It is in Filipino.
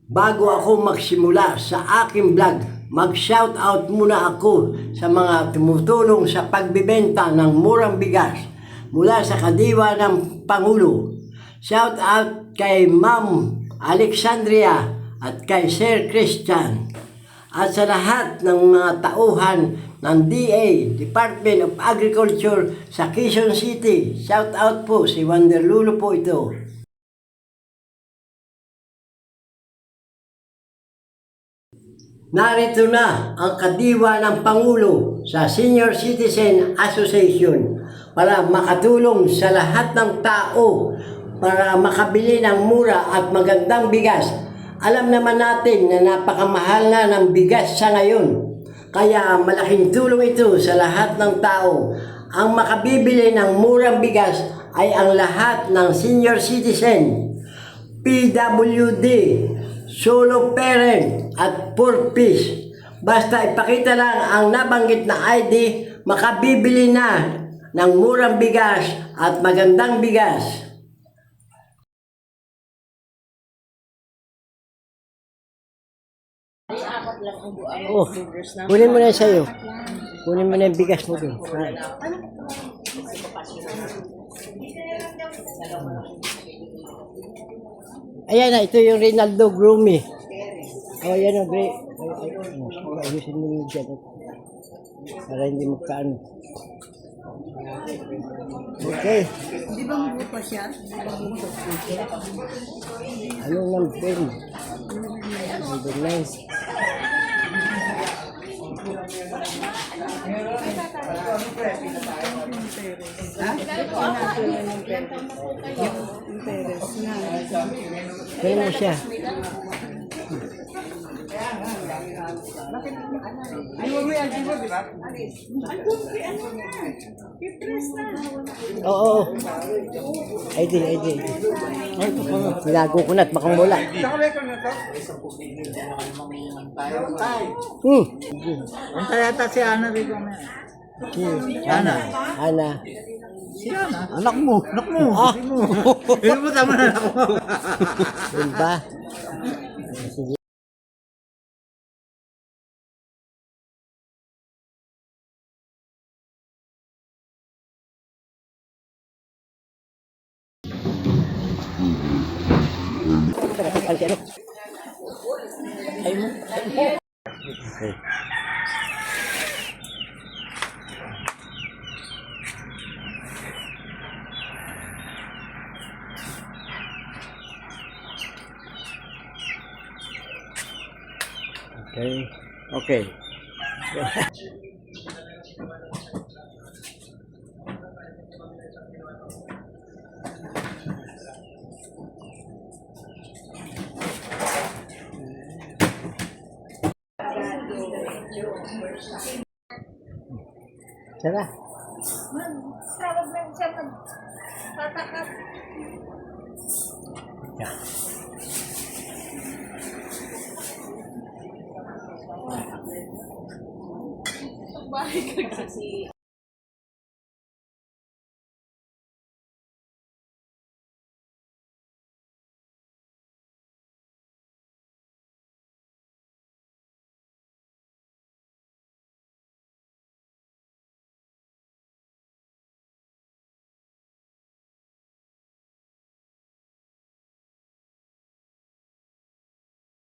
Bago ako magsimula sa aking vlog, mag-shoutout muna ako sa mga tumutulong sa pagbibenta ng murang bigas mula sa kadiwa ng Pangulo. Shoutout kay Ma'am Alexandria at kay Sir Christian at sa lahat ng mga tauhan ng DA, Department of Agriculture sa Quezon City. Shoutout po, si Wonder Lulu po ito. Narito na ang kadiwa ng Pangulo sa Senior Citizen Association para makatulong sa lahat ng tao para makabili ng mura at magandang bigas. Alam naman natin na napakamahal na ng bigas sa ngayon. Kaya malaking tulong ito sa lahat ng tao. Ang makabibili ng murang bigas ay ang lahat ng senior citizen, PWD, solo parent at purpose. Basta ipakita lang ang nabanggit na ID, makabibili na ng murang bigas at magandang bigas. Oh, kunin mo na sa'yo. Kunin mo na yung bigas mo dun. Ayan na, ito yung Rinaldo Groomy. Oh, yan o, Gray. Ayusin mo yung dyan. Para hindi magkaano. Okay. Di ba magbupa siya? Anong number? Number 9. Kaya na siya. Oo. ID. Ay, tinago ko na at makang wala. Punta yata si Ana rito na. Ana. Si Ana? Anak mo. Ah. Hindi mo tama na anak mo. Yun ba? Sige. Okay. Okay. Sara. Tawag lang siya magtatakat. Yeah. Bahay ka kasi.